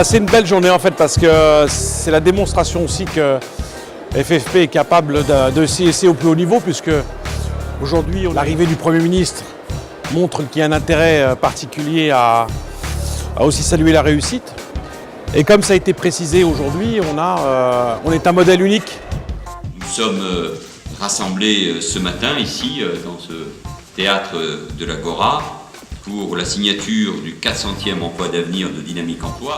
C'est une belle journée en fait parce que c'est la démonstration aussi que FFP est capable de s'essayer au plus haut niveau, puisque aujourd'hui l'arrivée du Premier ministre montre qu'il y a un intérêt particulier à aussi saluer la réussite. Et comme ça a été précisé aujourd'hui, on est un modèle unique. Nous sommes rassemblés ce matin ici dans ce théâtre de l'Agora pour la signature du 400e emploi d'avenir de Dynamique Emploi.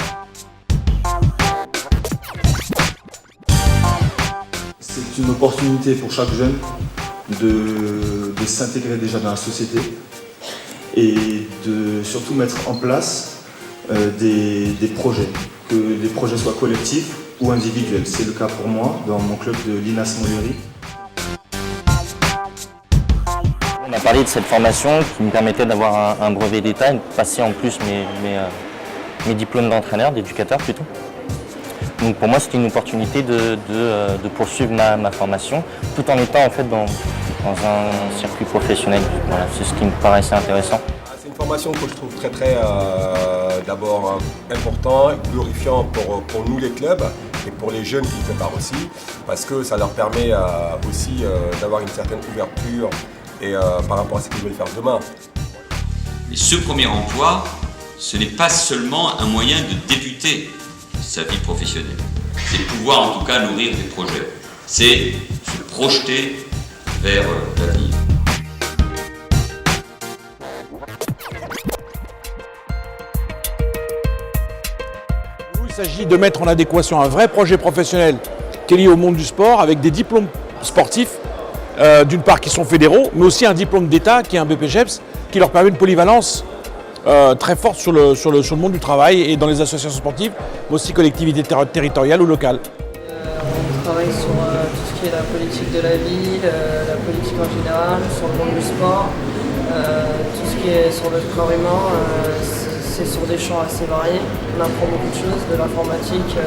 C'est une opportunité pour chaque jeune de s'intégrer déjà dans la société et de surtout mettre en place des projets, que les projets soient collectifs ou individuels. C'est le cas pour moi dans mon club de l'INAS Montlhéry. On a parlé de cette formation qui me permettait d'avoir un brevet d'État et de passer en plus mes diplômes d'entraîneur, d'éducateur plutôt. Donc pour moi c'était une opportunité de poursuivre ma formation tout en étant en fait dans un circuit professionnel. Voilà, c'est ce qui me paraissait intéressant. C'est une formation que je trouve très d'abord important et glorifiant pour nous les clubs et pour les jeunes qui le préparent aussi, parce que ça leur permet aussi d'avoir une certaine ouverture et par rapport à ce qu'ils veulent faire demain. Et ce premier emploi, ce n'est pas seulement un moyen de débuter sa vie professionnelle. C'est pouvoir en tout cas nourrir des projets. C'est se projeter vers l'avenir. Il s'agit de mettre en adéquation un vrai projet professionnel qui est lié au monde du sport avec des diplômes sportifs, d'une part qui sont fédéraux, mais aussi un diplôme d'État qui est un BPGEPS qui leur permet une polyvalence très forte sur le monde du travail et dans les associations sportives, mais aussi collectivités territoriales ou locales. On travaille sur tout ce qui est la politique de la ville, la politique en général, sur le monde du sport, tout ce qui est sur le corps humain, c'est sur des champs assez variés. On apprend beaucoup de choses, de l'informatique,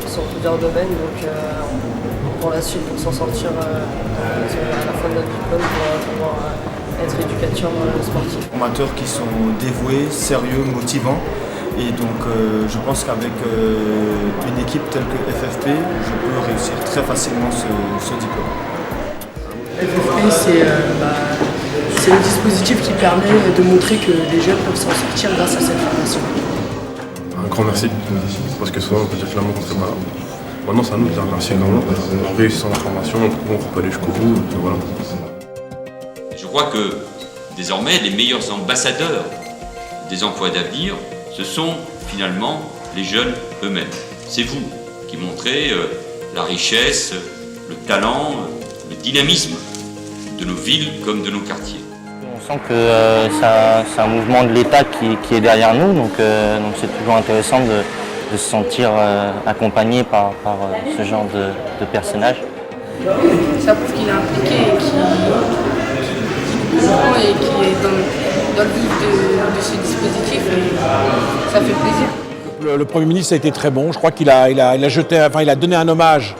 sur plusieurs domaines, donc pour la suite, pour s'en sortir à la fin de notre diplôme, pour pouvoir être éducateur sportif. Formateurs qui sont dévoués, sérieux, motivants. Et donc je pense qu'avec une équipe telle que FFP, je peux réussir très facilement ce diplôme. FFP, c'est un dispositif qui permet de montrer que les jeunes peuvent s'en sortir grâce à cette formation. Un grand merci, parce que souvent on peut dire clairement qu'on ne sait pas. Maintenant c'est à nous de dire merci énormément, parce qu'on réussit sans la formation, on ne peut pas aller jusqu'au bout, voilà. Je crois que désormais les meilleurs ambassadeurs des emplois d'avenir, ce sont finalement les jeunes eux-mêmes. C'est vous qui montrez la richesse, le talent, le dynamisme de nos villes comme de nos quartiers. On sent que c'est un mouvement de l'État qui est derrière nous, donc c'est toujours intéressant de se sentir accompagné par ce genre de personnage. Ça prouve qu'il est impliqué et qu'il est dans le vif de ce dispositif et ça fait plaisir. Le Premier ministre a été très bon. Je crois qu'il a donné un hommage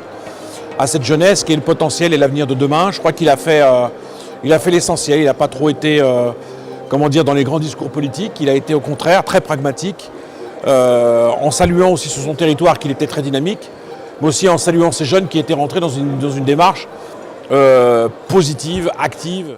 à cette jeunesse qui est le potentiel et l'avenir de demain. Je crois qu'il a fait l'essentiel. Il n'a pas trop été dans les grands discours politiques. Il a été au contraire très pragmatique, en saluant aussi sur son territoire qu'il était très dynamique, mais aussi en saluant ces jeunes qui étaient rentrés dans une démarche positive, active.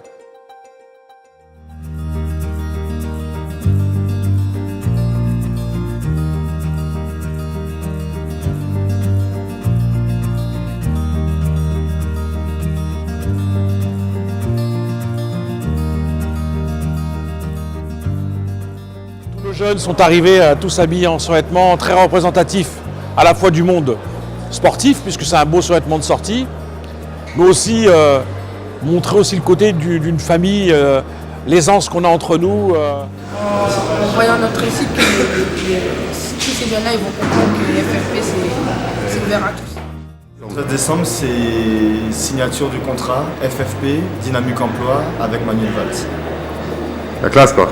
Les jeunes sont arrivés tous habillés en survêtement très représentatif à la fois du monde sportif, puisque c'est un beau survêtement de sortie, mais aussi montrer aussi le côté d'une famille, l'aisance qu'on a entre nous. En voyant notre récit, tous ces ces jeunes-là, ils vont comprendre que FFP, c'est ouvert à tous. Le 13 décembre, c'est signature du contrat FFP Dynamique Emploi avec Manuel Valls. La classe, quoi.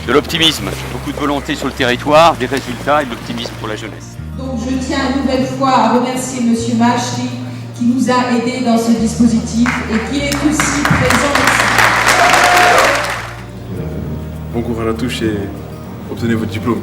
De l'optimisme, beaucoup de volonté sur le territoire, des résultats et de l'optimisme pour la jeunesse. Donc je tiens une nouvelle fois à remercier M. Machri qui nous a aidés dans ce dispositif et qui est aussi présent ici. Bon courage à tous et obtenez votre diplôme.